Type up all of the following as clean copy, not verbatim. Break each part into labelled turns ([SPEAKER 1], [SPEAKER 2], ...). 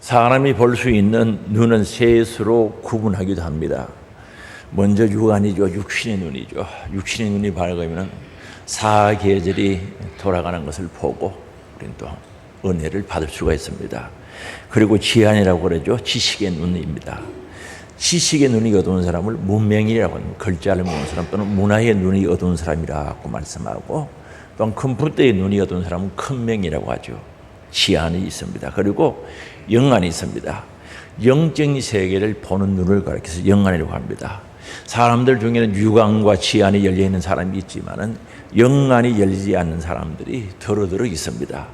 [SPEAKER 1] 사람이 볼 수 있는 눈은 셋으로 구분하기도 합니다. 먼저 육안이죠. 육신의 눈이죠. 육신의 눈이 밝으면 사계절이 돌아가는 것을 보고 우리는 또 은혜를 받을 수가 있습니다. 그리고 지안이라고 그러죠. 지식의 눈입니다. 지식의 눈이 어두운 사람을 문맹이라고 합니다. 글자를 모르는 사람 또는 문화의 눈이 어두운 사람이라고 말씀하고, 또한 컴퓨터의 눈이 어두운 사람은 큰맹이라고 하죠. 지안이 있습니다. 그리고 영안이 있습니다. 영적인 세계를 보는 눈을 가리켜서 영안이라고 합니다. 사람들 중에는 육안과 지안이 열려있는 사람이 있지만 영안이 열리지 않는 사람들이 더러더러 있습니다.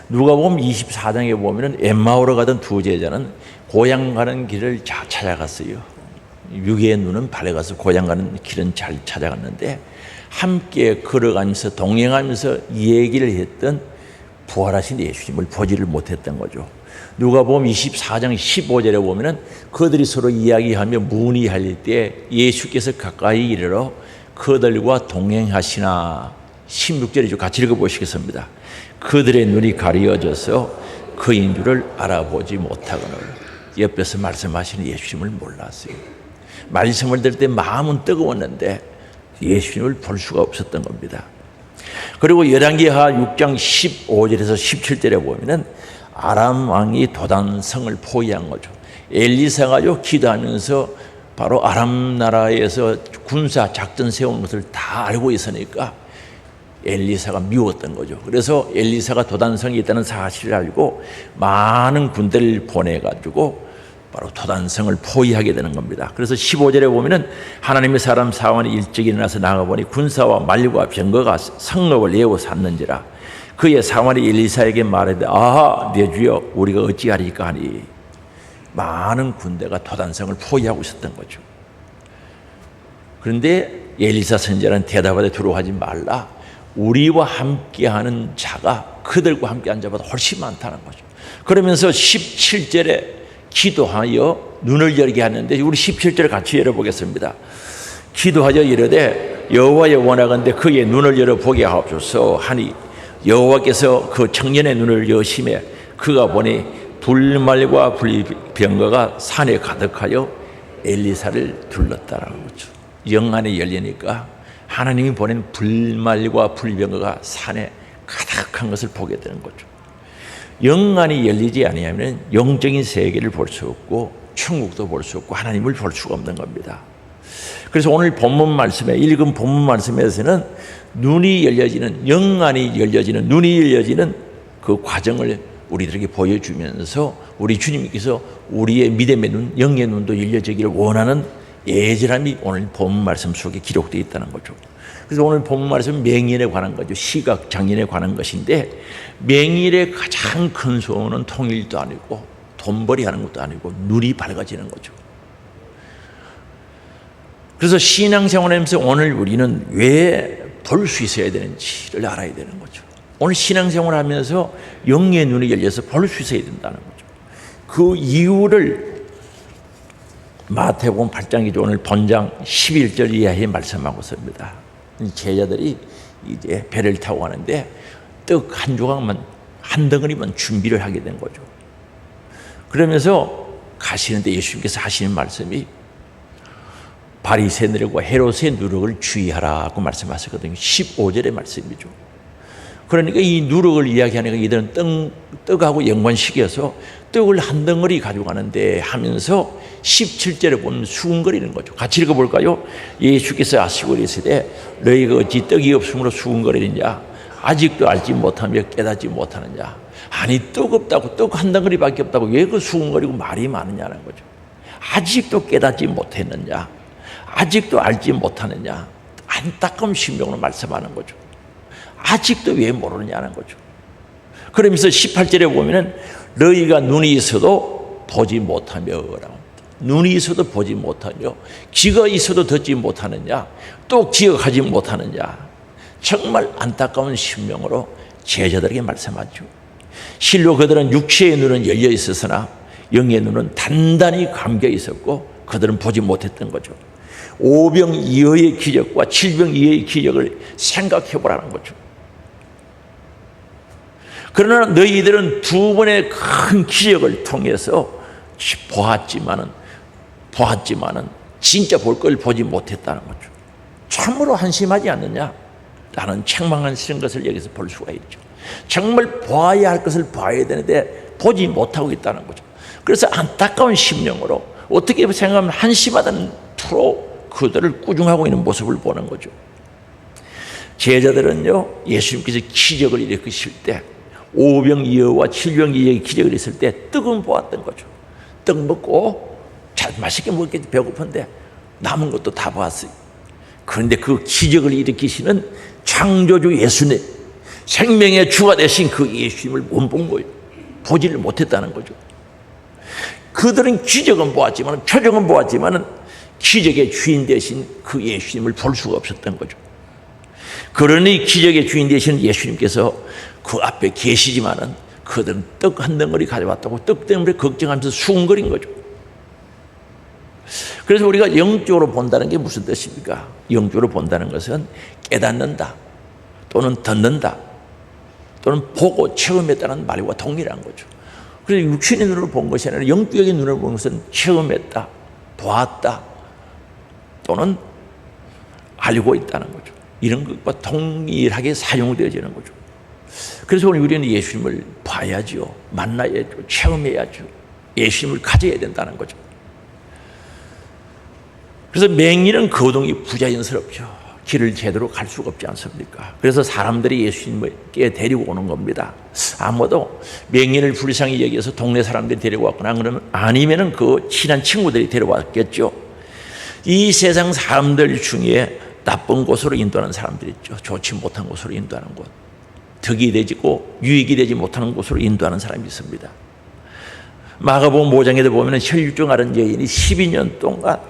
[SPEAKER 1] 누가복음 24장에 보면 엠마오로 가던 두 제자는 고향 가는 길을 잘 찾아갔어요. 육의 눈은 밝아서 고향 가는 길은 잘 찾아갔는데, 함께 걸어가면서 동행하면서 얘기를 했던 부활하신 예수님을 보지를 못했던 거죠. 누가복음 24장 15절에 보면은 그들이 서로 이야기하며 문의할 때 예수께서 가까이 이르러 그들과 동행하시나. 16절이죠. 같이 읽어보시겠습니다. 그들의 눈이 가려져서 그인 줄을 알아보지 못하거늘. 옆에서 말씀하시는 예수님을 몰랐어요. 말씀을 들을 때 마음은 뜨거웠는데 예수님을 볼 수가 없었던 겁니다. 그리고 열왕기하 6장 15절에서 17절에 보면은 아람 왕이 도단성을 포위한 거죠. 엘리사가요 기도하면서 바로 아람 나라에서 군사 작전 세운 것을 다 알고 있으니까 엘리사가 미웠던 거죠. 그래서 엘리사가 도단성이 있다는 사실을 알고 많은 군대를 보내가지고 바로 도단성을 포위하게 되는 겁니다. 그래서 15절에 보면은 하나님의 사람 사원이 일찍 일어나서 나가보니 군사와 말과 병거가 성읍을 예고 샀는지라. 그의 사원이 엘리사에게 말하되 아하 내 주여 우리가 어찌하리까 하니. 많은 군대가 도단성을 포위하고 있었던 거죠. 그런데 엘리사 선지자는 대답하되 두려워하지 말라. 우리와 함께하는 자가 그들과 함께한 자보다 훨씬 많다는 거죠. 그러면서 17절에 기도하여 눈을 열게 하는데, 우리 17절 같이 열어보겠습니다. 기도하여 이르되 여호와의 원하건대 그의 눈을 열어보게 하옵소서 하니 여호와께서 그 청년의 눈을 여심해 그가 보니 불말과 불병거가 산에 가득하여 엘리사를 둘렀다라는 거죠. 영안이 열리니까 하나님이 보낸 불말과 불병거가 산에 가득한 것을 보게 되는 거죠. 영안이 열리지 아니하면 영적인 세계를 볼 수 없고 천국도 볼 수 없고 하나님을 볼 수가 없는 겁니다. 그래서 오늘 본문 말씀에, 읽은 본문 말씀에서는 눈이 열려지는, 영안이 열려지는, 눈이 열려지는 그 과정을 우리들에게 보여주면서 우리 주님께서 우리의 믿음의 눈, 영의 눈도 열려지기를 원하는 애절함이 오늘 본문 말씀 속에 기록되어 있다는 거죠. 그래서 오늘 본문 말씀은 맹인에 관한 거죠. 시각 장애인에 관한 것인데, 맹인의 가장 큰 소원은 통일도 아니고 돈벌이 하는 것도 아니고 눈이 밝아지는 거죠. 그래서 신앙생활하면서 오늘 우리는 왜 볼 수 있어야 되는지를 알아야 되는 거죠. 오늘 신앙생활을 하면서 영의 눈이 열려서 볼 수 있어야 된다는 거죠. 그 이유를 마태복음 8장이죠. 오늘 본장 11절 이하에 말씀하고 있습니다. 제자들이 이제 배를 타고 가는데 떡 한 조각만, 한 덩어리만 준비를 하게 된 거죠. 그러면서 가시는데 예수님께서 하시는 말씀이 바리새인들과 헤롯의 누룩을 주의하라고 말씀하셨거든요. 15절의 말씀이죠. 그러니까 이 누룩을 이야기하니까 이들은 떡하고 연관시켜서 떡을 한 덩어리 가져가는데 하면서 17절에 보면 수군거리는 거죠. 같이 읽어볼까요? 예수께서 아시고 이르시되 너희가 어찌 떡이 없으므로 수군거리느냐, 아직도 알지 못하며 깨닫지 못하느냐. 아니 떡 없다고, 떡 한 덩어리밖에 없다고 왜 그 수군거리고 말이 많으냐는 거죠. 아직도 깨닫지 못했느냐, 아직도 알지 못하느냐. 안타까운 심령으로 말씀하는 거죠. 아직도 왜 모르느냐는 거죠. 그러면서 18절에 보면은 너희가 눈이 있어도 보지 못하며, 눈이 있어도 보지 못하며, 귀가 있어도 듣지 못하느냐, 또 기억하지 못하느냐. 정말 안타까운 심령으로 제자들에게 말씀하죠. 실로 그들은 육체의 눈은 열려 있었으나 영의 눈은 단단히 감겨 있었고 그들은 보지 못했던 거죠. 오병 이어의 기적과 칠병 이어의 기적을 생각해 보라는 거죠. 그러나 너희들은 두 번의 큰 기적을 통해서 보았지만은 진짜 볼 걸 보지 못했다는 거죠. 참으로 한심하지 않느냐? 라는 책망하시는 것을 여기서 볼 수가 있죠. 정말 보아야 할 것을 봐야 되는데 보지 못하고 있다는 거죠. 그래서 안타까운 심령으로 어떻게 생각하면 한심하다는 투로 그들을 꾸중하고 있는 모습을 보는 거죠. 제자들은요, 예수님께서 기적을 일으키실 때 5병2여와 7병2여의 기적을 있을 때 떡은 보았던 거죠. 떡 먹고 잘 맛있게 먹겠지, 배고픈데 남은 것도 다 보았어요. 그런데 그 기적을 일으키시는 창조주 예수님, 생명의 주가 되신 그 예수님을 못 본 거예요. 보지를 못했다는 거죠. 그들은 기적은 보았지만, 표적은 보았지만 기적의 주인 되신 그 예수님을 볼 수가 없었던 거죠. 그러니 기적의 주인 되신 예수님께서 그 앞에 계시지만은 그들은 떡 한 덩어리 가져왔다고 떡 때문에 걱정하면서 수군거린 거죠. 그래서 우리가 영적으로 본다는 게 무슨 뜻입니까? 영적으로 본다는 것은 깨닫는다, 또는 듣는다, 또는 보고 체험했다는 말과 동일한 거죠. 그래서 육신의 눈으로 본 것이 아니라 영적인 눈으로 본 것은 체험했다, 보았다, 또는 알고 있다는 거죠. 이런 것과 동일하게 사용되어지는 거죠. 그래서 오늘 우리는 예수님을 봐야죠, 만나야죠, 체험해야죠, 예수님을 가져야 된다는 거죠. 그래서 맹인은 거동이 부자연스럽죠. 길을 제대로 갈 수가 없지 않습니까? 그래서 사람들이 예수님께 데리고 오는 겁니다. 아무도 맹인을 불쌍히 여기서 동네 사람들이 데리고 왔거나 그러면 아니면은 그 친한 친구들이 데려왔겠죠. 이 세상 사람들 중에 나쁜 곳으로 인도하는 사람들이 있죠. 좋지 못한 곳으로 인도하는 곳, 덕이 되지고 유익이 되지 못하는 곳으로 인도하는 사람이 있습니다. 마가복음 5장에도 보면 혈류증 앓은 여인이 12년 동안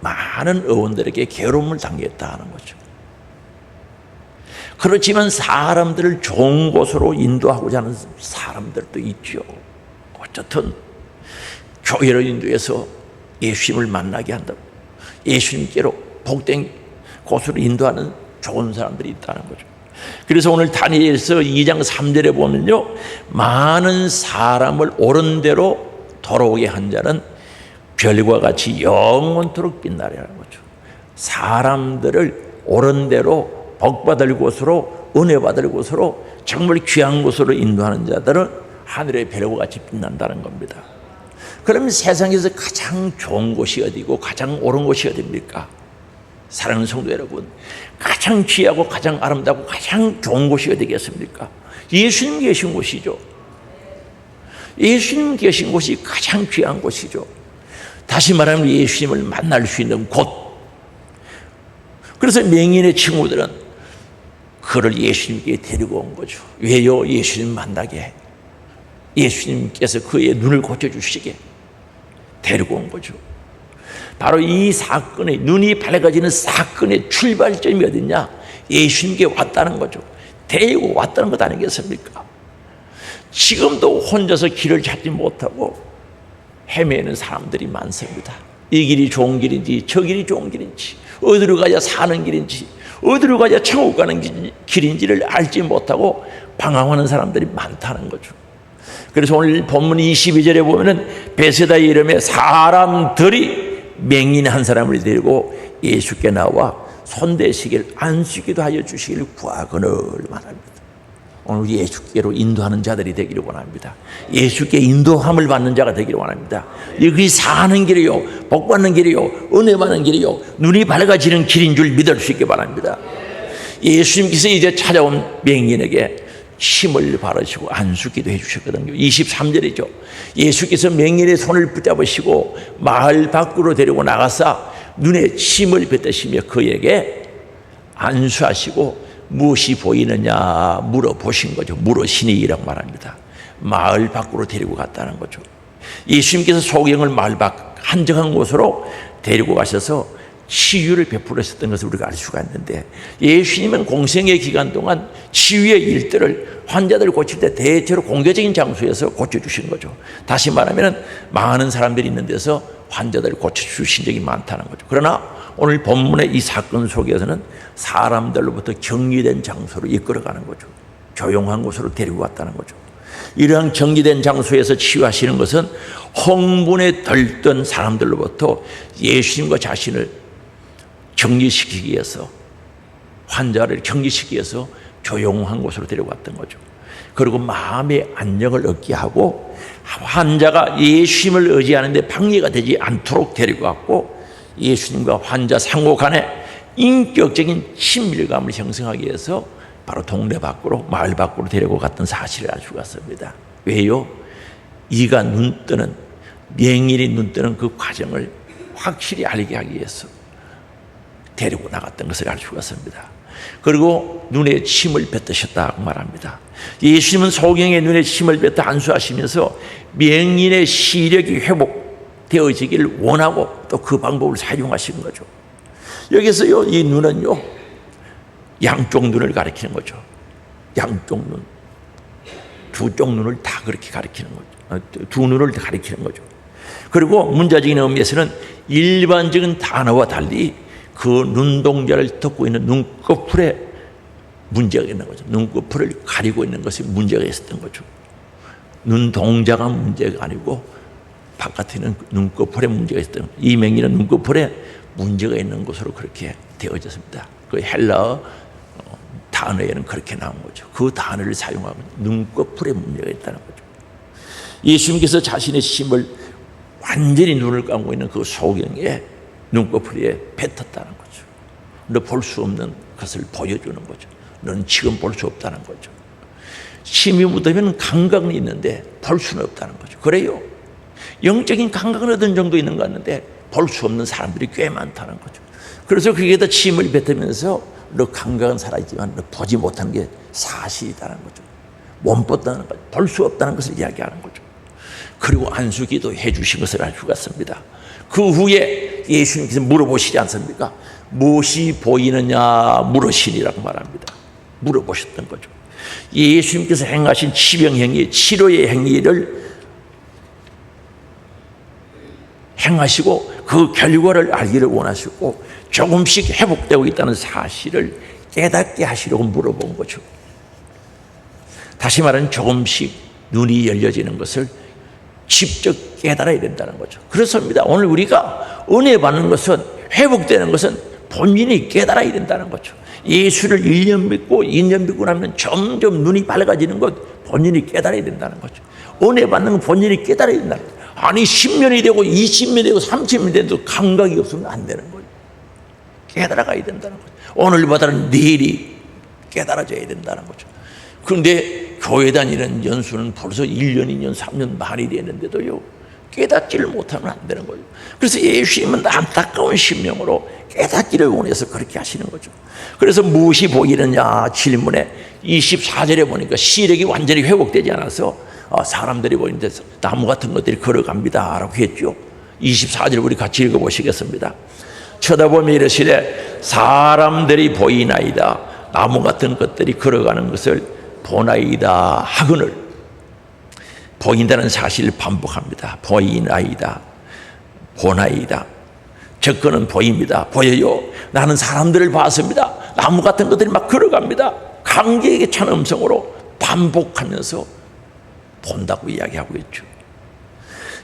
[SPEAKER 1] 많은 의원들에게 괴로움을 당했다 하는 거죠. 그렇지만 사람들을 좋은 곳으로 인도하고자 하는 사람들도 있죠. 어쨌든 교회를 인도해서 예수님을 만나게 한다고, 예수님께로 복된 곳으로 인도하는 좋은 사람들이 있다는 거죠. 그래서 오늘 다니엘서 2장 3절에 보면요, 많은 사람을 옳은 대로 돌아오게 한 자는 별과 같이 영원토록 빛나리라는 거죠. 사람들을 옳은 대로 복받을 곳으로, 은혜받을 곳으로, 정말 귀한 곳으로 인도하는 자들은 하늘의 별과 같이 빛난다는 겁니다. 그러면 세상에서 가장 좋은 곳이 어디고 가장 옳은 곳이 어디입니까? 사랑하는 성도 여러분, 가장 귀하고 가장 아름답고 가장 좋은 곳이 어디겠습니까? 예수님 계신 곳이죠. 예수님 계신 곳이 가장 귀한 곳이죠. 다시 말하면 예수님을 만날 수 있는 곳. 그래서 맹인의 친구들은 그를 예수님께 데리고 온 거죠. 왜요? 예수님 만나게, 예수님께서 그의 눈을 고쳐주시게 데리고 온 거죠. 바로 이 사건의, 눈이 밝아지는 사건의 출발점이 어딨냐? 예수님께 왔다는 거죠. 데리고 왔다는 것 아니겠습니까? 지금도 혼자서 길을 찾지 못하고 헤매는 사람들이 많습니다. 이 길이 좋은 길인지 저 길이 좋은 길인지, 어디로 가야 사는 길인지, 어디로 가야 천국 가는 길인지를 알지 못하고 방황하는 사람들이 많다는 거죠. 그래서 오늘 본문 22절에 보면은 베세다 이름의 사람들이 맹인 한 사람을 데리고 예수께 나와 손대시길 안수기도 하여 주시길 구하거늘 말합니다. 오늘 예수께로 인도하는 자들이 되기를 원합니다. 예수께 인도함을 받는 자가 되기를 원합니다. 여기 사는 길이요, 복받는 길이요, 은혜 받는 길이요, 눈이 밝아지는 길인 줄 믿을 수 있게 바랍니다. 예수님께서 이제 찾아온 맹인에게 침을 바르시고 안수기도 해주셨거든요. 23절이죠. 예수께서 맹인의 손을 붙잡으시고 마을 밖으로 데리고 나가사 눈에 침을 뱉으시며 그에게 안수하시고 무엇이 보이느냐 물어보신 거죠. 물으시니라고 말합니다. 마을 밖으로 데리고 갔다는 거죠. 예수님께서 소경을 마을 밖 한적한 곳으로 데리고 가셔서 치유를 베풀으셨던 것을 우리가 알 수가 있는데, 예수님은 공생의 기간 동안 치유의 일들을 환자들을 고칠 때 대체로 공개적인 장소에서 고쳐주신 거죠. 다시 말하면 많은 사람들이 있는 데서 환자들을 고쳐주신 적이 많다는 거죠. 그러나 오늘 본문의 이 사건 속에서는 사람들로부터 격리된 장소로 이끌어가는 거죠. 조용한 곳으로 데리고 갔다는 거죠. 이러한 정리된 장소에서 치유하시는 것은 흥분에 들던 사람들로부터 예수님과 자신을 격리시키기 위해서, 환자를 격리시키기 위해서 조용한 곳으로 데려갔던 거죠. 그리고 마음의 안정을 얻게 하고 환자가 예수님을 의지하는데 방해가 되지 않도록 데려갔고, 예수님과 환자 상호 간에 인격적인 친밀감을 형성하기 위해서 바로 동네 밖으로, 마을 밖으로 데리고 갔던 사실을 알 수가 있습니다. 왜요? 이가 눈뜨는, 명인이 눈뜨는 그 과정을 확실히 알게 하기 위해서 데리고 나갔던 것을 알 수가 있습니다. 그리고 눈에 침을 뱉으셨다고 말합니다. 예수님은 소경의 눈에 침을 뱉어 안수하시면서 명인의 시력이 회복되어지기를 원하고 또 그 방법을 사용하신 거죠. 여기서요, 이 눈은요, 양쪽 눈을 가리키는 거죠. 양쪽 눈, 두 쪽 눈을 다 그렇게 가리키는 거죠. 두 눈을 가리키는 거죠. 그리고 문자적인 의미에서는 일반적인 단어와 달리 그 눈동자를 덮고 있는 눈꺼풀에 문제가 있는 거죠. 눈꺼풀을 가리고 있는 것이 문제가 있었던 거죠. 눈동자가 문제가 아니고 바깥에는 눈꺼풀에 문제가 있었던 거죠. 이 명의는 눈꺼풀에 문제가 있는 것으로 그렇게 되어졌습니다. 그 헬라어 단어에는 그렇게 나온 거죠. 그 단어를 사용하고 눈꺼풀에 문제가 있다는 거죠. 예수님께서 자신의 힘을 완전히 눈을 감고 있는 그 소경에 눈꺼풀에 뱉었다는 거죠. 너 볼 수 없는 것을 보여주는 거죠. 너는 지금 볼 수 없다는 거죠. 힘이 묻으면 감각은 있는데 볼 수는 없다는 거죠. 그래요. 영적인 감각은 어떤 정도 있는 것 같는데 볼 수 없는 사람들이 꽤 많다는 거죠. 그래서 거기에다 침을 뱉으면서 너 감각은 살아있지만 너 보지 못하는 게 사실이다는 거죠. 못 봤다는 거죠. 볼 수 없다는 것을 이야기하는 거죠. 그리고 안수기도 해주신 것을 알 수가 있습니다. 그 후에 예수님께서 물어보시지 않습니까? 무엇이 보이느냐 물으시니라고 말합니다. 물어보셨던 거죠. 예수님께서 행하신 치병행위, 치료의 행위를 행하시고 그 결과를 알기를 원하시고 조금씩 회복되고 있다는 사실을 깨닫게 하시려고 물어본 거죠. 다시 말하면 조금씩 눈이 열려지는 것을 직접 깨달아야 된다는 거죠. 그렇습니다. 오늘 우리가 은혜 받는 것은, 회복되는 것은 본인이 깨달아야 된다는 거죠. 예수를 1년 믿고 2년 믿고 나면 점점 눈이 밝아지는 것 본인이 깨달아야 된다는 거죠. 은혜 받는 건 본인이 깨달아야 된다는 거죠. 아니 10년이 되고 20년이 되고 30년이 돼도 감각이 없으면 안 되는 거예요. 깨달아가야 된다는 거죠. 오늘보다는 내일이 깨달아져야 된다는 거죠. 그런데 교회 다니는 연수는 벌써 1년, 2년, 3년 많이 되는데도요, 깨닫지를 못하면 안 되는 거예요. 그래서 예수님은 안타까운 심령으로 깨닫기를 원해서 그렇게 하시는 거죠. 그래서 무엇이 보이느냐 질문에 24절에 보니까 시력이 완전히 회복되지 않아서 사람들이 보이는데 나무 같은 것들이 걸어갑니다 라고 했죠. 24절 우리 같이 읽어보시겠습니다. 쳐다보며 이르시되 사람들이 보이나이다. 나무 같은 것들이 걸어가는 것을 보나이다 하거늘, 보인다는 사실을 반복합니다. 보이나이다, 보나이다. 접근은 보입니다. 보여요. 나는 사람들을 봤습니다. 나무 같은 것들이 막 걸어갑니다. 감격에 찬 음성으로 반복하면서 본다고 이야기하고 있죠.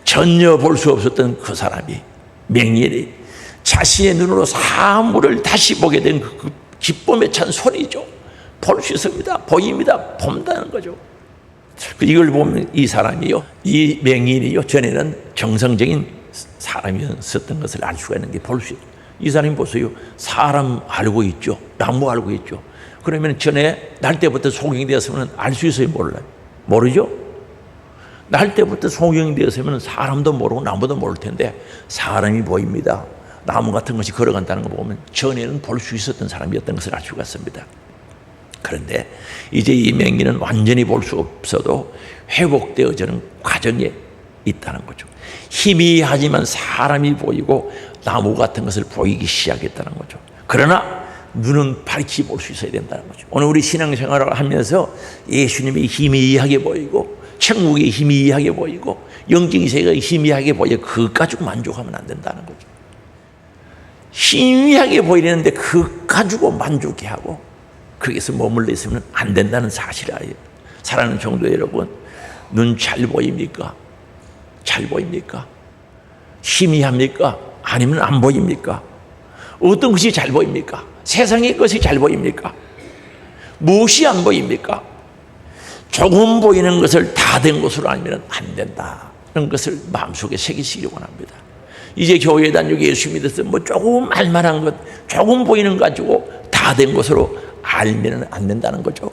[SPEAKER 1] 전혀 볼 수 없었던 그 사람이, 명인이 자신의 눈으로 사물을 다시 보게 된 그 기쁨에 찬 소리죠. 볼 수 있습니다. 보입니다. 본다는 거죠. 이걸 보면 이 사람이요, 이 명인이요, 전에는 정상적인 사람이었던 것을 알 수가 있는 게 볼 수 있어요. 이 사람이 보세요. 사람 알고 있죠. 나무 알고 있죠. 그러면 전에 날 때부터 소경이 되었으면 알 수 있어요? 몰라요? 모르죠? 날 때부터 소경이 되었으면 사람도 모르고 나무도 모를 텐데 사람이 보입니다. 나무 같은 것이 걸어간다는 거 보면 전에는 볼 수 있었던 사람이었던 것을 알 수가 있습니다. 그런데 이제 이 명인은 완전히 볼 수 없어도 회복되어지는 과정에 있다는 거죠. 희미하지만 사람이 보이고 나무 같은 것을 보이기 시작했다는 거죠. 그러나 눈은 밝히 볼 수 있어야 된다는 거죠. 오늘 우리 신앙생활을 하면서 예수님이 희미하게 보이고 천국이 희미하게 보이고 영적인 세계가 희미하게 보여 그것 가지고 만족하면 안 된다는 거죠. 희미하게 보이는데 그것 가지고 만족해 하고 거기서 머물러 있으면 안 된다는 사실을 알아요. 사랑하는 성도 여러분, 눈 잘 보입니까? 잘 보입니까? 희미합니까? 아니면 안 보입니까? 어떤 것이 잘 보입니까? 세상의 것이 잘 보입니까? 무엇이 안 보입니까? 조금 보이는 것을 다 된 것으로 알면 안 된다는 것을 마음속에 새기시기 원합니다. 이제 교회에 다니고 예수 믿어서 뭐 조금 알만한 것, 조금 보이는 것 가지고 다 된 것으로 알면 안 된다는 거죠.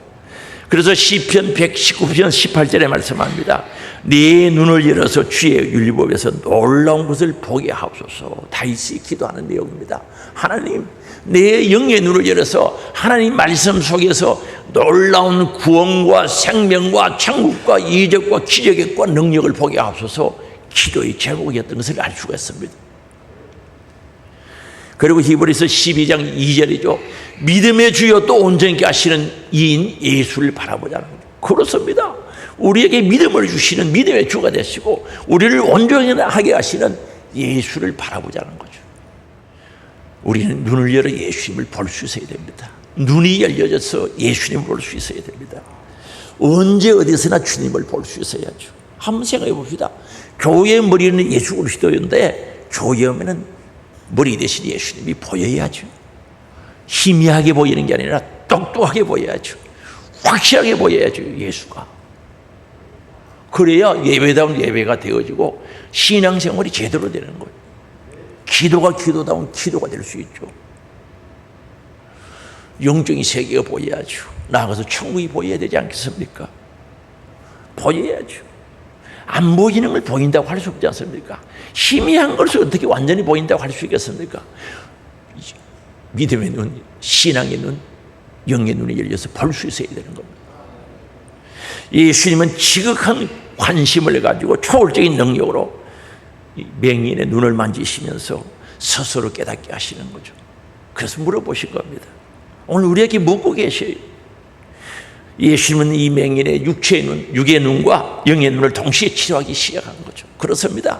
[SPEAKER 1] 그래서 시편 119편 18절에 말씀합니다. 네 눈을 열어서 주의 율법에서 놀라운 것을 보게 하옵소서. 다윗이 기도하는 내용입니다. 하나님, 내 영의 눈을 열어서 하나님 말씀 속에서 놀라운 구원과 생명과 천국과 이적과 기적과 능력을 보게 하옵소서. 기도의 제목이었던 것을 알 수가 있습니다. 그리고 히브리서 12장 2절이죠. 믿음의 주여 또 온전케 하시는 이인 예수를 바라보자는 거죠. 그렇습니다. 우리에게 믿음을 주시는 믿음의 주가 되시고 우리를 온전하게 하시는 예수를 바라보자는 거죠. 우리는 눈을 열어 예수님을 볼 수 있어야 됩니다. 눈이 열려져서 예수님을 볼 수 있어야 됩니다. 언제 어디서나 주님을 볼 수 있어야죠. 한번 생각해 봅시다. 교회의 머리는 예수 그리스도인데 교회 오면은 머리 대신 예수님이 보여야죠. 희미하게 보이는 게 아니라 똑똑하게 보여야죠. 확실하게 보여야죠. 예수가. 그래야 예배다운 예배가 되어지고 신앙생활이 제대로 되는 거예요. 기도가 기도다운 기도가 될 수 있죠. 영적인 세계가 보여야죠. 나아가서 천국이 보여야 되지 않겠습니까? 보여야죠. 안 보이는 걸 보인다고 할 수 없지 않습니까? 희미한 것을 어떻게 완전히 보인다고 할 수 있겠습니까? 믿음의 눈, 신앙의 눈, 영의 눈이 열려서 볼 수 있어야 되는 겁니다. 예수님은 지극한 관심을 가지고 초월적인 능력으로 맹인의 눈을 만지시면서 스스로 깨닫게 하시는 거죠. 그래서 물어보신 겁니다. 오늘 우리에게 묻고 계셔요. 예수님은 이 맹인의 육체의 눈, 육의 눈과 영의 눈을 동시에 치료하기 시작한 거죠. 그렇습니다.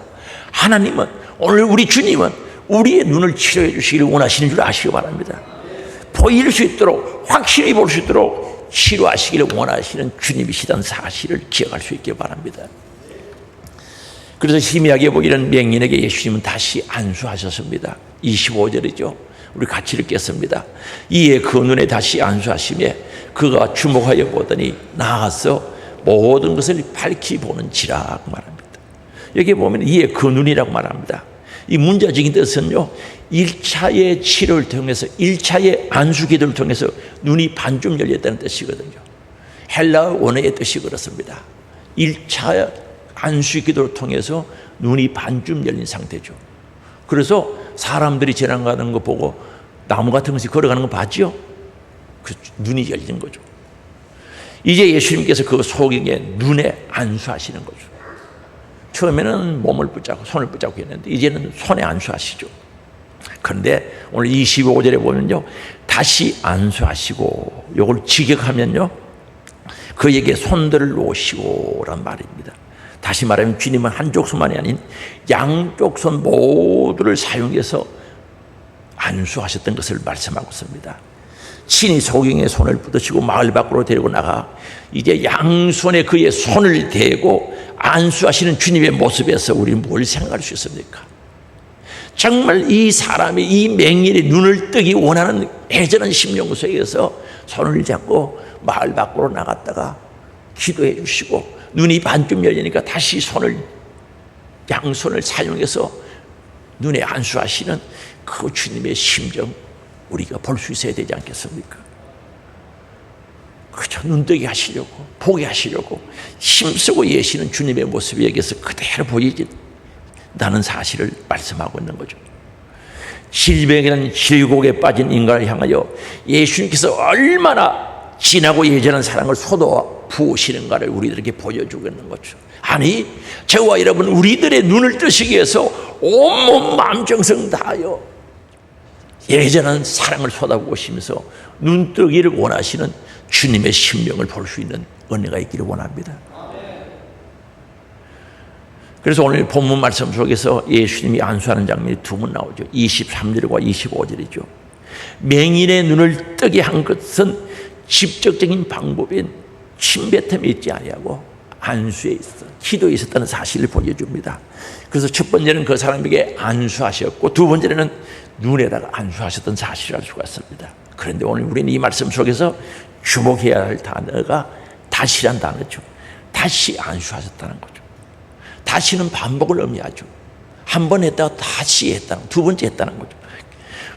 [SPEAKER 1] 하나님은, 오늘 우리 주님은 우리의 눈을 치료해 주시기를 원하시는 줄 아시기 바랍니다. 보일 수 있도록, 확실히 볼 수 있도록 치료하시기를 원하시는 주님이시다는 사실을 기억할 수 있기 바랍니다. 그래서 희미하게 보이는 맹인에게 예수님은 다시 안수하셨습니다. 25절이죠. 우리 같이 읽겠습니다. 이에 그 눈에 다시 안수하시며 그가 주목하여 보더니 나아서 모든 것을 밝히 보는지라 말합니다. 여기 보면 이에 그 눈이라고 말합니다. 이 문자적인 뜻은요, 1차의 치료를 통해서 1차의 안수 기도를 통해서 눈이 반쯤 열렸다는 뜻이거든요. 헬라 원어의 뜻이 그렇습니다. 1차 안수 기도를 통해서 눈이 반쯤 열린 상태죠. 그래서 사람들이 지나가는 거 보고 나무 같은 것이 걸어가는 거 봤죠? 그 눈이 열린 거죠. 이제 예수님께서 그 소경의 눈에 안수하시는 거죠. 처음에는 몸을 붙잡고 손을 붙잡고 했는데 이제는 손에 안수하시죠. 그런데 오늘 25절에 보면요, 다시 안수하시고 요걸 직역하면요, 그에게 손들을 놓으시고란 말입니다. 다시 말하면 주님은 한쪽 손만이 아닌 양쪽 손 모두를 사용해서 안수하셨던 것을 말씀하고 있습니다. 친히 소경의 손을 붙드시고 마을 밖으로 데리고 나가 이제 양손에 그의 손을 대고 안수하시는 주님의 모습에서 우리는 뭘 생각할 수 있습니까? 정말 이 사람이 이 맹인의 눈을 뜨기 원하는 애절한 심령 속에서 손을 잡고 마을 밖으로 나갔다가 기도해 주시고 눈이 반쯤 열리니까 다시 양손을 사용해서 눈에 안수하시는 그 주님의 심정 우리가 볼 수 있어야 되지 않겠습니까? 그저 눈뜨게 하시려고, 보게 하시려고 힘쓰고 예시는 주님의 모습이 여기서 그대로 보이진다는 사실을 말씀하고 있는 거죠. 질병이라는 질곡에 빠진 인간을 향하여 예수님께서 얼마나 진하고 예전한 사랑을 쏟아 부으시는가를 우리들에게 보여주고 있는 거죠. 아니, 저와 여러분 우리들의 눈을 뜨시기 위해서 온몸 마음 정성 다하여 예전한 사랑을 쏟아부으시면서 눈뜨기를 원하시는 주님의 심령을 볼 수 있는 은혜가 있기를 원합니다. 그래서 오늘 본문 말씀 속에서 예수님이 안수하는 장면이 두 번 나오죠. 23절과 25절이죠. 맹인의 눈을 뜨게 한 것은 직접적인 방법인 침뱉음이 있지 아니하고 안수에 있어 기도에 있었다는 사실을 보여줍니다. 그래서 첫 번째는 그 사람에게 안수하셨고 두 번째는 눈에다가 안수하셨던 사실을 알 수가 있습니다. 그런데 오늘 우리는 이 말씀 속에서 주목해야 할 단어가 다시란 단어죠. 다시 안수하셨다는 거죠. 다시는 반복을 의미하죠. 한 번 했다가 다시 했다는, 두 번째 했다는 거죠.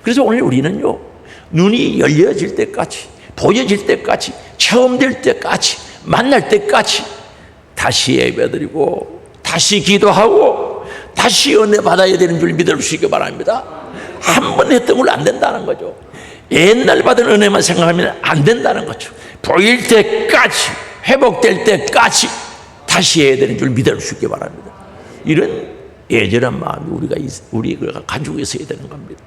[SPEAKER 1] 그래서 오늘 우리는요, 눈이 열려질 때까지, 보여질 때까지, 처음 될 때까지, 만날 때까지 다시 예배드리고 다시 기도하고 다시 은혜 받아야 되는 줄 믿으시기 바랍니다. 한 번 했던 걸 안 된다는 거죠. 옛날 받은 은혜만 생각하면 안 된다는 거죠. 보일 때까지, 회복될 때까지 다시 해야 되는 줄 믿으시기 바랍니다. 이런 애절한 마음이 우리가 가지고 있어야 되는 겁니다.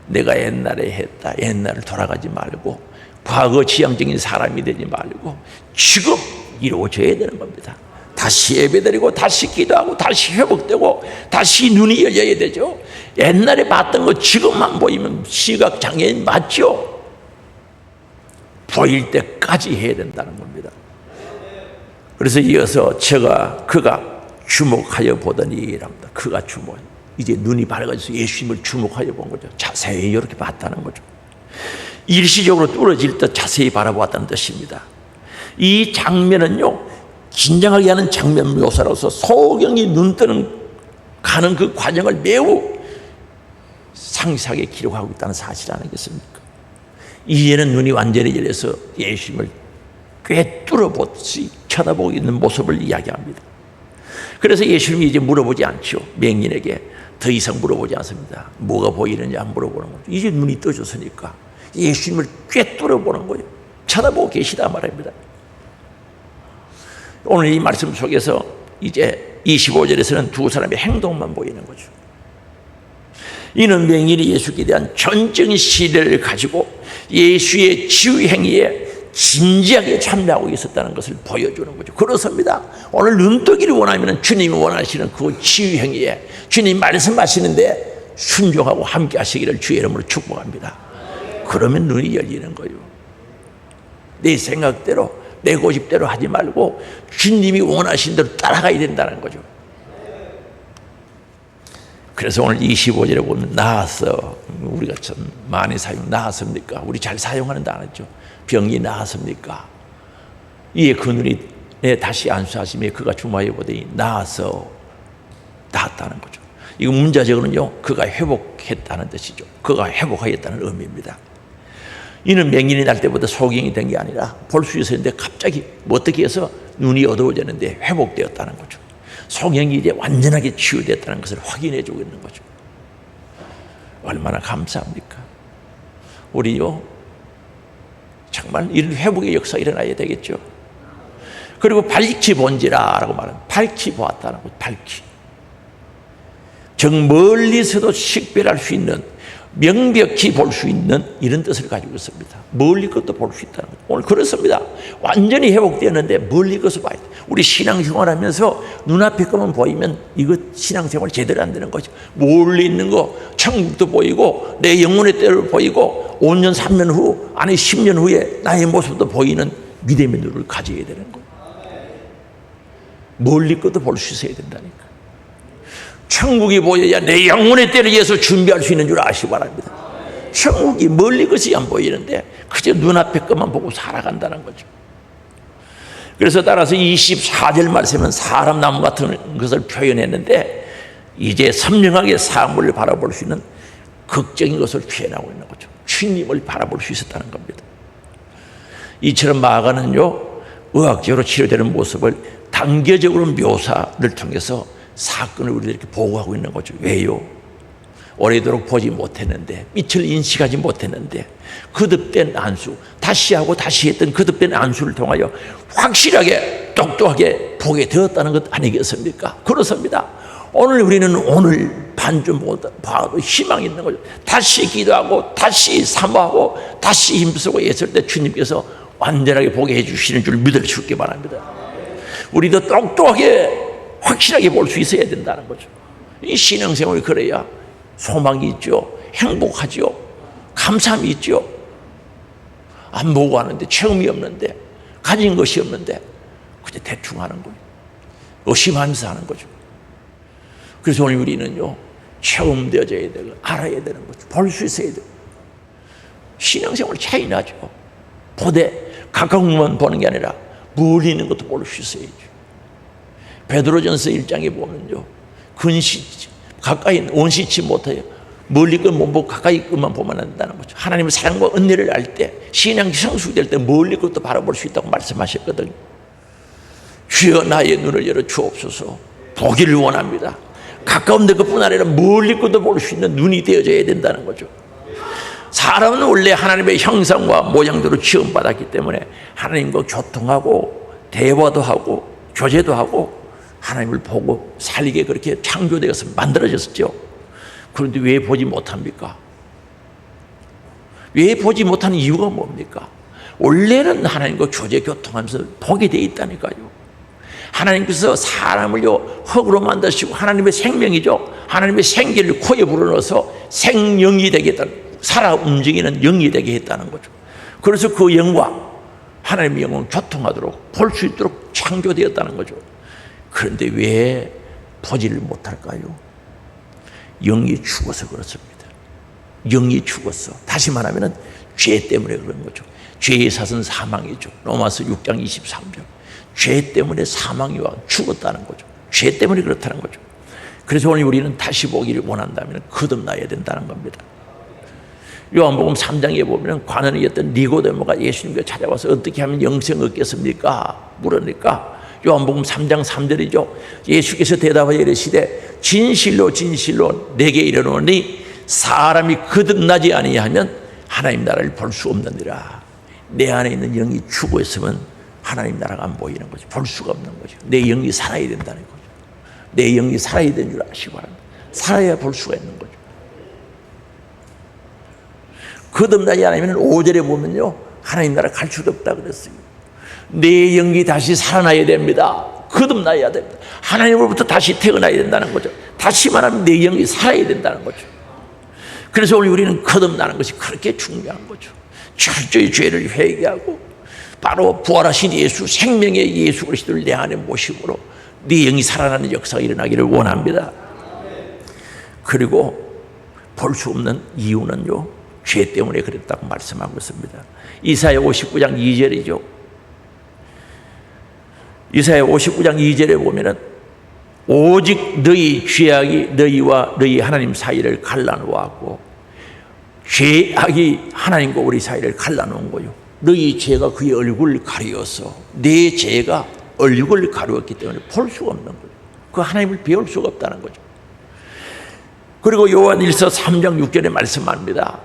[SPEAKER 1] 내가 옛날에 했다, 옛날을 돌아가지 말고 과거 지향적인 사람이 되지 말고 지금 이루어져야 되는 겁니다. 다시 예배드리고 다시 기도하고 다시 회복되고 다시 눈이 열려야 되죠. 옛날에 봤던 거 지금만 보이면 시각장애인 맞죠? 보일 때까지 해야 된다는 겁니다. 그래서 이어서 그가 주목하여 보더니랍니다. 그가 이제 눈이 밝아져서 예수님을 주목하여 본 거죠. 자세히 이렇게 봤다는 거죠. 일시적으로 뚫어질 듯 자세히 바라보았다는 뜻입니다. 이 장면은요, 긴장하게 하는 장면 묘사로서 소경이 눈 뜨는 가는 그 과정을 매우 상세하게 기록하고 있다는 사실 아니겠습니까? 이제는 눈이 완전히 열려서 예수님을 꿰뚫어보듯이 쳐다보고 있는 모습을 이야기합니다. 그래서 예수님이 이제 물어보지 않죠. 맹인에게 더 이상 물어보지 않습니다. 뭐가 보이느냐 물어보는 거죠. 이제 눈이 떠졌으니까 예수님을 꿰뚫어보는 거예요. 쳐다보고 계시다 말입니다. 오늘 이 말씀 속에서 이제 25절에서는 두 사람의 행동만 보이는 거죠. 이는 맹인이 예수께 대한 전적인 신뢰를 가지고 예수의 치유 행위에 진지하게 참여하고 있었다는 것을 보여주는 거죠. 그렇습니다. 오늘 눈뜨기를 원하면 주님이 원하시는 그 치유 행위에 주님 말씀하시는데 순종하고 함께 하시기를 주의 이름으로 축복합니다. 그러면 눈이 열리는 거예요. 내 생각대로 내 고집대로 하지 말고 주님이 원하신 대로 따라가야 된다는 거죠. 그래서 오늘 25절에 보면 나았어. 우리가 참 많이 나았습니까? 우리 잘 사용하는 단어죠. 병이 나았습니까? 이에 그 눈이 다시 안수하시며 그가 주목하여 보더니 나았다는 거죠. 이거 문자적으로는요, 그가 회복했다는 뜻이죠. 그가 회복하였다는 의미입니다. 이는 맹인이 날 때보다 소경이 된 게 아니라 볼 수 있었는데 갑자기 어떻게 해서 눈이 어두워졌는데 회복되었다는 거죠. 소경이 이제 완전하게 치유됐다는 것을 확인해 주고 있는 거죠. 얼마나 감사합니까? 우리요, 정말 이런 회복의 역사가 일어나야 되겠죠. 그리고 밝히 본지라 라고 말하면 밝히 보았다는 것, 밝히. 정 멀리서도 식별할 수 있는, 명백히 볼 수 있는 이런 뜻을 가지고 있습니다. 멀리 것도 볼 수 있다는 것. 오늘 그렇습니다. 완전히 회복되었는데 멀리 것을 봐야 돼. 우리 신앙생활 하면서 눈앞에 것만 보이면 이거 신앙생활 제대로 안 되는 거죠. 멀리 있는 거, 천국도 보이고 내 영혼의 때를 보이고 5년, 3년 후, 아니 10년 후에 나의 모습도 보이는 믿음의 눈을 가져야 되는 거예요. 멀리 것도 볼 수 있어야 된다니까. 천국이 보여야 내 영혼의 때를 위해서 준비할 수 있는 줄 아시기 바랍니다. 천국이 멀리 것이 안 보이는데 그저 눈앞에 것만 보고 살아간다는 거죠. 그래서 따라서 24절 말씀은 사람 나무 같은 것을 표현했는데 이제 선명하게 사물을 바라볼 수 있는 극적인 것을 표현하고 있는 거죠. 주님을 바라볼 수 있었다는 겁니다. 이처럼 마가는요, 의학적으로 치료되는 모습을 단계적으로 묘사를 통해서 사건을 우리들이 이렇게 보고하고 있는 거죠. 왜요? 오래도록 보지 못했는데, 빛을 인식하지 못했는데 거듭된 안수, 다시 하고 다시 했던 거듭된 안수를 통하여 확실하게 똑똑하게 보게 되었다는 것 아니겠습니까? 그렇습니다. 오늘 우리는 오늘 반쯤 봐도 희망이 있는 거죠. 다시 기도하고 다시 사모하고 다시 힘쓰고 했을 때 주님께서 완전하게 보게 해주시는 줄 믿을 수 있기 바랍니다. 우리도 똑똑하게 확실하게 볼 수 있어야 된다는 거죠. 이 신앙생활이 그래야 소망이 있죠. 행복하죠. 감사함이 있죠. 안 보고 하는데 체험이 없는데 가진 것이 없는데 그저 대충 하는 거예요. 의심하면서 하는 거죠. 그래서 오늘 우리는요, 체험되어져야 되고 알아야 되는 거죠. 볼 수 있어야 돼요. 신앙생활 차이 나죠. 보되 가까운 것만 보는 게 아니라 멀리 있는 것도 볼 수 있어야죠. 베드로전서 1장에 보면요, 가까이 원시치 못해요. 멀리 걸 못 보고 가까이 것만 보면 안 된다는 거죠. 하나님의 사랑과 은혜를 알 때, 신앙이 성숙될 때 멀리 것도 바라볼 수 있다고 말씀하셨거든요. 주여 나의 눈을 열어 주옵소서. 보기를 원합니다. 가까운 데 것뿐 아니라 멀리 것도 볼 수 있는 눈이 되어져야 된다는 거죠. 사람은 원래 하나님의 형상과 모양대로 지음받았기 때문에 하나님과 교통하고 대화도 하고 교제도 하고 하나님을 보고 살게 그렇게 창조되어서 만들어졌죠. 그런데 왜 보지 못합니까? 왜 보지 못하는 이유가 뭡니까? 원래는 하나님과 교제 교통하면서 보게 돼 있다니까요. 하나님께서 사람을요 흙으로 만드시고 하나님의 생명이죠. 하나님의 생기를 코에 불어넣어서 생명이 되겠다는, 살아 움직이는 영이 되게 했다는 거죠. 그래서 그 영과 하나님의 영은 교통하도록 볼 수 있도록 창조되었다는 거죠. 그런데 왜 보지를 못할까요? 영이 죽어서 그렇습니다. 영이 죽었어. 다시 말하면 죄 때문에 그런 거죠. 죄의 삭은 사망이죠. 로마서 6장 23절. 죄 때문에 사망이 와 죽었다는 거죠. 죄 때문에 그렇다는 거죠. 그래서 오늘 우리는 다시 보기를 원한다면 거듭나야 된다는 겁니다. 요한복음 3장에 보면 관원이었던 니고데모가 예수님께 찾아와서 어떻게 하면 영생을 얻겠습니까? 물으니까 요한복음 3장 3절이죠. 예수께서 대답하여 이르시되 진실로 진실로 내게 이르노니 사람이 거듭나지 아니하면 하나님 나라를 볼 수 없느니라. 내 안에 있는 영이 죽어 있으면 하나님 나라가 안 보이는 거죠. 볼 수가 없는 거죠. 내 영이 살아야 된다는 거죠. 내 영이 살아야 되는 줄 아시기 바랍니다. 살아야 볼 수가 있는 거죠. 거듭나지 않으면 5절에 보면요, 하나님 나라 갈 수도 없다 그랬어요. 내 영이 다시 살아나야 됩니다. 거듭나야 됩니다. 하나님으로부터 다시 태어나야 된다는 거죠. 다시 말하면 내 영이 살아야 된다는 거죠. 그래서 오늘 우리는 거듭나는 것이 그렇게 중요한 거죠. 철저히 죄를 회개하고 바로 부활하신 예수, 생명의 예수 그리스도를 내 안에 모심으로 네 영이 살아나는 역사가 일어나기를 원합니다. 그리고 볼 수 없는 이유는요, 죄 때문에 그랬다고 말씀하고 있습니다. 이사야 59장 2절이죠. 이사야 59장 2절에 보면은 오직 너희 죄악이 너희와 너희 하나님 사이를 갈라놓았고, 죄악이 하나님과 우리 사이를 갈라놓은 거요. 너희 죄가 그의 얼굴을 가리어서 내 죄가 얼굴을 가리었기 때문에 볼 수가 없는 거죠. 그 하나님을 배울 수가 없다는 거죠. 그리고 요한일서 3장 6절에 말씀합니다.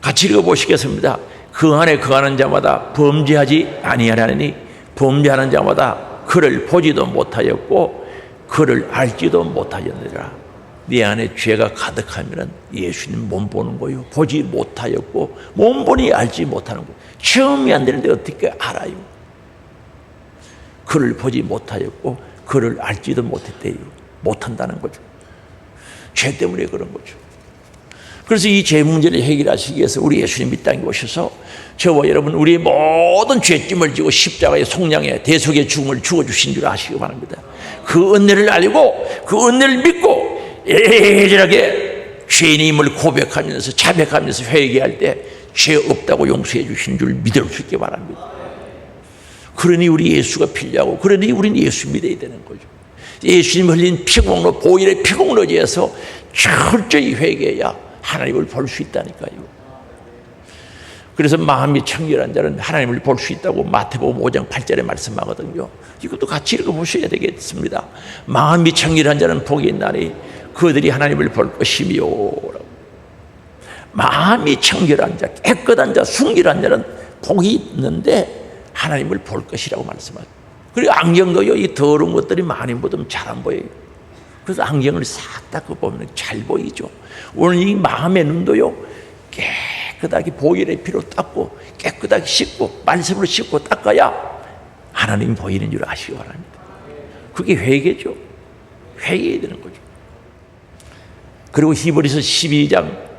[SPEAKER 1] 같이 읽어보시겠습니다. 그 안에 거하는 자마다 범죄하지 아니하라니 범죄하는 자마다 그를 보지도 못하였고 그를 알지도 못하였느니라. 네 안에 죄가 가득하면 예수님 못 보는 거요. 보지 못하였고 못 보니 알지 못하는 거. 체험이 안 되는데 어떻게 알아요? 그를 보지 못하였고 그를 알지도 못했대요. 못한다는 거죠. 죄 때문에 그런 거죠. 그래서 이 죄 문제를 해결하시기 위해서 우리 예수님이 이 땅에 오셔서 저와 여러분 우리의 모든 죄짐을 지고 십자가의 속량에 대속의 죽음을 죽어주신 줄 아시기 바랍니다. 그 은혜를 알고 그 은혜를 믿고 애절하게 죄인임을 고백하면서 자백하면서 회개할 때 죄 없다고 용서해 주신 줄 믿을 수 있기 바랍니다. 그러니 우리 예수가 필요하고 그러니 우리는 예수 믿어야 되는 거죠. 예수님 흘린 피공로 보혈의 피공로지에서 철저히 회개해야 하나님을 볼 수 있다니까요. 그래서 마음이 청결한 자는 하나님을 볼 수 있다고 마태복음 5장 8절에 말씀하거든요. 이것도 같이 읽어보셔야 되겠습니다. 마음이 청결한 자는 복이 있나니 그들이 하나님을 볼 것이며. 마음이 청결한 자, 깨끗한 자, 순결한 자는 복이 있는데 하나님을 볼 것이라고 말씀하죠. 그리고 안경도요, 이 더러운 것들이 많이 묻으면 잘 안 보여요. 그래서 안경을 싹 닦고 보면 잘 보이죠. 오늘 이 마음의 눈도요, 깨끗하게 보혈의 피로 닦고 깨끗하게 씻고 말씀으로 씻고 닦아야 하나님 보이는 줄 아시기 바랍니다. 그게 회개죠. 회개해야 되는 거죠. 그리고 히브리서 12장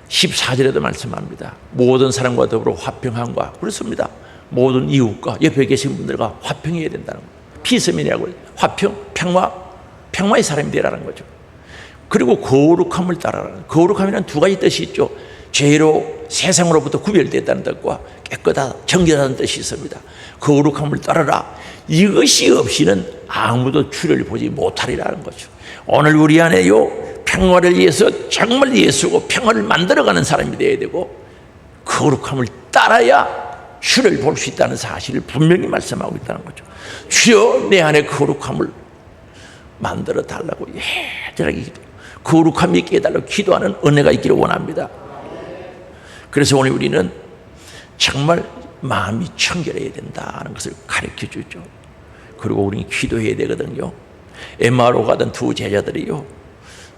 [SPEAKER 1] 14절에도 말씀합니다. 모든 사람과 더불어 화평함과 그렇습니다. 모든 이웃과 옆에 계신 분들과 화평해야 된다는 거예요. 피서민이라고 화평, 평화의 사람이 되라는 거죠. 그리고 거룩함을 따라라. 거룩함이란 두 가지 뜻이 있죠. 죄로 세상으로부터 구별됐다는 뜻과 깨끗하다, 정결하다는 뜻이 있습니다. 거룩함을 따라라. 이것이 없이는 아무도 주를 보지 못하리라는 거죠. 오늘 우리 안에요, 평화를 위해서 정말 예수고 평화를 만들어가는 사람이 되어야 되고, 거룩함을 따라야 주를 볼 수 있다는 사실을 분명히 말씀하고 있다는 거죠. 주여, 내 안에 거룩함을 만들어 달라고 예전하게 거룩함이 있게 해달라고 기도하는 은혜가 있기를 원합니다. 그래서 오늘 우리는 정말 마음이 청결해야 된다는 것을 가르쳐 주죠. 그리고 우리는 기도해야 되거든요. 엠마오로 가던 두 제자들이요,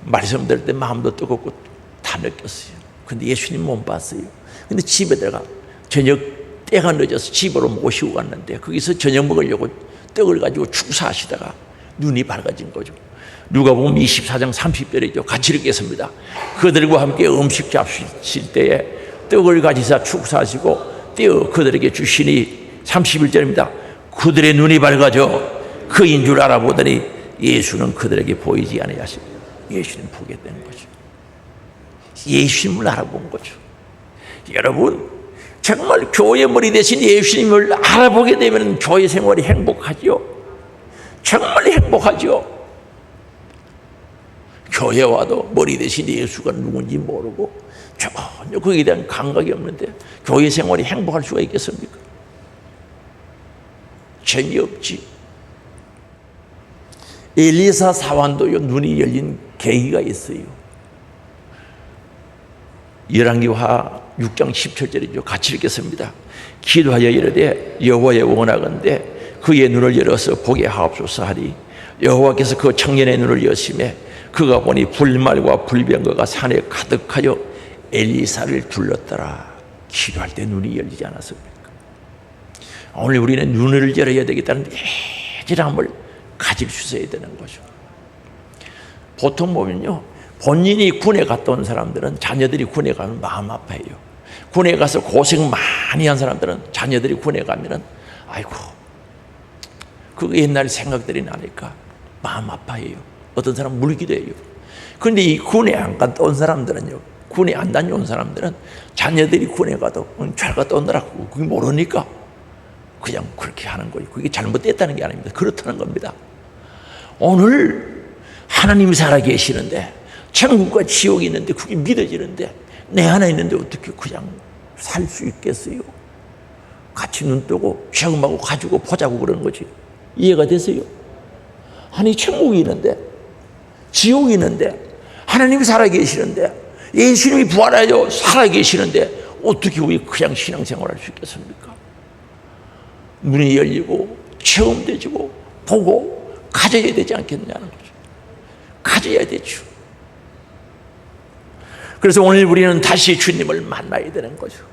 [SPEAKER 1] 말씀 들을 때 마음도 뜨겁고 다 느꼈어요. 근데 예수님 못 봤어요. 근데 집에 들어가 저녁 때가 늦어서 집으로 모시고 갔는데, 거기서 저녁 먹으려고 떡을 가지고 축사하시다가 눈이 밝아진 거죠. 누가복음 24장 30절이죠. 같이 읽겠습니다. 그들과 함께 음식 잡수실 때에 떡을 가지사 축사하시고 떼어 그들에게 주시니, 31절입니다. 그들의 눈이 밝아져 그인 줄 알아보더니 예수는 그들에게 보이지 아니하시고, 예수님 보게 되는 거죠. 예수님을 알아본 거죠. 여러분, 정말 교회 머리 대신 예수님을 알아보게 되면 교회 생활이 행복하죠. 정말 행복하죠. 교회 와도 머리 대신 예수가 누군지 모르고 전혀 거기에 대한 감각이 없는데 교회 생활이 행복할 수가 있겠습니까? 재미없지. 엘리사 사환도요, 눈이 열린 계기가 있어요. 열왕기하 6장 17절이죠. 같이 읽겠습니다. 기도하여 이르되 여호와의 원하건대 그의 눈을 열어서 보게 하옵소서 하니, 여호와께서 그 청년의 눈을 여심해 그가 보니 불말과 불병거가 산에 가득하여 엘리사를 둘렀더라. 기도할 때 눈이 열리지 않았습니까? 오늘 우리는 눈을 열어야 되겠다는 애절함을 가질 수 있어야 되는 거죠. 보통 보면요, 본인이 군에 갔다 온 사람들은 자녀들이 군에 가면 마음 아파해요. 군에 가서 고생 많이 한 사람들은 자녀들이 군에 가면은 아이고, 그 옛날 생각들이 나니까 마음 아파해요. 어떤 사람은 물기도 해요. 그런데 이 군에 안 갔다 온 사람들은요, 군에 안 다녀온 사람들은 자녀들이 군에 가도 잘 갔다 온다라고 그게 모르니까 그냥 그렇게 하는 거예요. 그게 잘못됐다는 게 아닙니다. 그렇다는 겁니다. 오늘 하나님이 살아계시는데, 천국과 지옥이 있는데 그게 믿어지는데 내 안에 있는데 어떻게 그냥 살 수 있겠어요? 같이 눈 뜨고 시험하고 가지고 보자고 그러는 거지. 이해가 되세요? 아니, 천국이 있는데 지옥이 있는데 하나님이 살아계시는데 예수님이 부활하여 살아계시는데 어떻게 우리 그냥 신앙생활을 할 수 있겠습니까? 눈이 열리고 체험되지고 보고 가져야 되지 않겠냐는 거죠. 가져야 되죠. 그래서 오늘 우리는 다시 주님을 만나야 되는 거죠.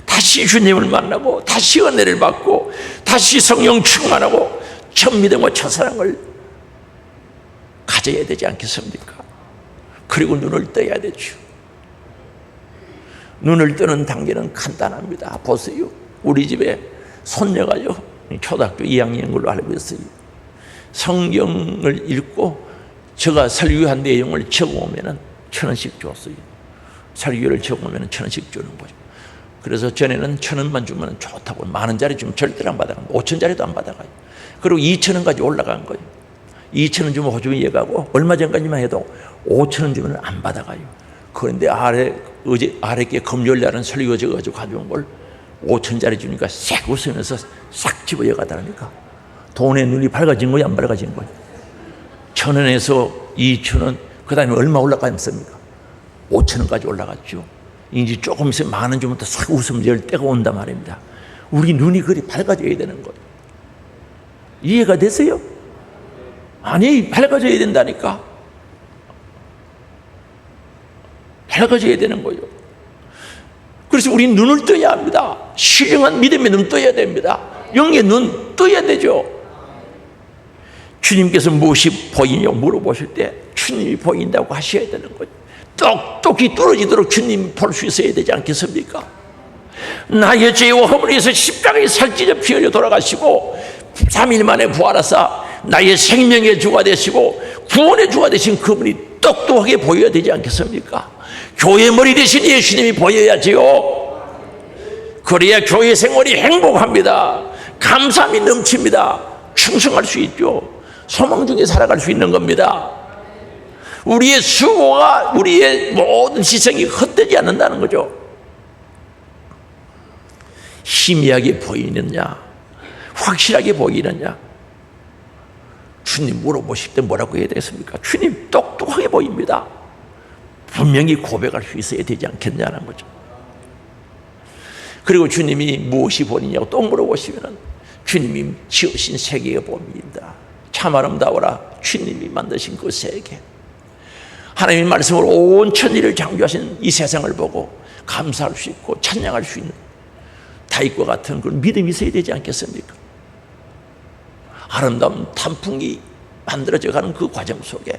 [SPEAKER 1] 다시 주님을 만나고 다시 은혜를 받고 다시 성령 충만하고 첫 믿음과 첫 사랑을 가져야 되지 않겠습니까? 그리고 눈을 떠야 되죠. 눈을 뜨는 단계는 간단합니다. 보세요. 우리 집에 손녀가요, 초등학교 2학년인 걸로 알고 있어요. 성경을 읽고 제가 설교한 내용을 적어오면 1,000원씩 줬어요. 설교를 적어오면 1,000원씩 주는 거죠. 그래서 전에는 1,000원만 주면 좋다고, 10,000원짜리 주면 절대로 안 받아가요. 5,000원짜리도 안 받아가요. 그리고 2,000원까지 올라간 거예요. 2,000원 주면 호주 이해가고, 얼마 전까지만 해도 5,000원 주면 안 받아가요. 그런데 아래께 금요일 날은 설교 적어가지고 가져온 걸 5,000원짜리 주니까 싹 웃으면서 싹 집어여 가다니까 돈의 눈이 밝아진 거예요, 안 밝아진 거예요? 1,000원에서 2,000원, 그 다음에 얼마 올라갔습니까? 5,000원까지 올라갔죠. 이제 조금 있으면 10,000원 주면 또 싹 웃으면 열 때가 온단 말입니다. 우리 눈이 그리 밝아져야 되는 거예요. 이해가 되세요? 아니, 밝아져야 된다니까. 밝아져야 되는 거예요. 그래서 우리 눈을 떠야 합니다. 신령한 믿음의 눈 떠야 됩니다. 영의 눈 떠야 되죠. 주님께서 무엇이 보이냐고 물어보실 때 주님이 보인다고 하셔야 되는 거예요. 똑똑히 뚫어지도록 주님이 볼 수 있어야 되지 않겠습니까? 나의 죄와 허물에서 십자가에 살찌져 피 흘려 돌아가시고 3일 만에 부활하사 나의 생명의 주가 되시고 구원의 주가 되신 그분이 똑똑하게 보여야 되지 않겠습니까? 교회 머리 대신 예수님이 보여야지요. 그래야 교회 생활이 행복합니다. 감사함이 넘칩니다. 충성할 수 있죠. 소망 중에 살아갈 수 있는 겁니다. 우리의 수고가, 우리의 모든 희생이 헛되지 않는다는 거죠. 희미하게 보이느냐, 확실하게 보이느냐. 주님 물어보실 때 뭐라고 해야 되겠습니까? 주님 똑똑하게 보입니다. 분명히 고백할 수 있어야 되지 않겠냐는 거죠. 그리고 주님이 무엇이 보이냐고 또 물어보시면 주님이 지으신 세계가 보입니다. 참 아름다워라. 주님이 만드신 그 세계. 하나님의 말씀으로 온 천지를 창조하신 이 세상을 보고 감사할 수 있고 찬양할 수 있는 다윗과 같은 그런 믿음이 있어야 되지 않겠습니까? 아름다운 단풍이 만들어져 가는 그 과정 속에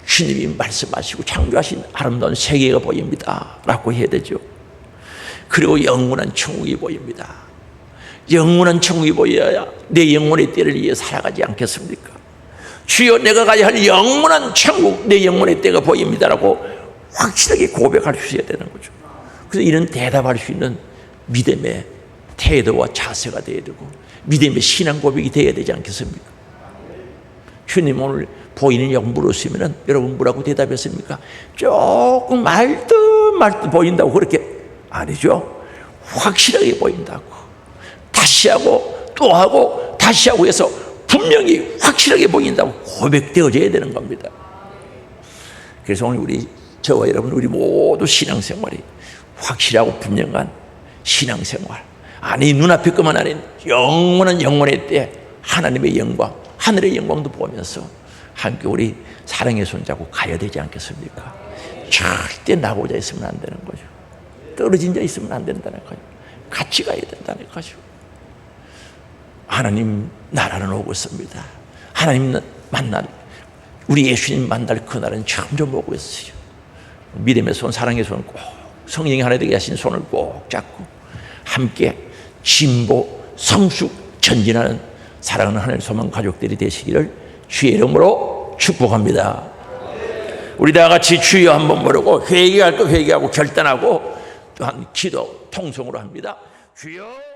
[SPEAKER 1] 주님이 말씀하시고 창조하신 아름다운 세계가 보입니다 라고 해야 되죠. 그리고 영원한 천국이 보입니다. 영원한 천국이 보여야 내 영혼의 때를 위해 살아가지 않겠습니까? 주여 내가 가야 할 영원한 천국, 내 영혼의 때가 보입니다라고 확실하게 고백할 수 있어야 되는 거죠. 그래서 이런 대답할 수 있는 믿음의 태도와 자세가 되어야 되고 믿음의 신앙 고백이 되어야 되지 않겠습니까? 주님 오늘 보이느냐고 물었으면 여러분 뭐라고 대답했습니까? 조금 말듯 보인다고 그렇게 아니죠. 확실하게 보인다고. 다시 하고 또 하고 다시 하고 해서 분명히 확실하게 보인다고 고백되어져야 되는 겁니다. 그래서 오늘 우리 저와 여러분 우리 모두 신앙생활이 확실하고 분명한 신앙생활, 아니 눈앞에 것만 아닌 영원한 영혼의 때 하나님의 영광, 하늘의 영광도 보면서 함께 우리 사랑의 손잡고 가야 되지 않겠습니까? 절대 나고자 있으면 안 되는 거죠. 떨어진 자 있으면 안 된다는 거죠. 같이 가야 된다는 거죠. 하나님 나라는 오고 있습니다. 하나님 만날, 우리 예수님 만날 그날은 점점 오고 있어요. 믿음의 손, 사랑의 손 꼭, 성령이 하나 되게 하신 손을 꼭 잡고 함께 진보, 성숙, 전진하는 사랑하는 하나님 소망 가족들이 되시기를 주의 이름으로 축복합니다. 우리 다 같이 주여 한번 부르고 회개할 거 회개하고 결단하고 또한 기도 통성으로 합니다. 주여.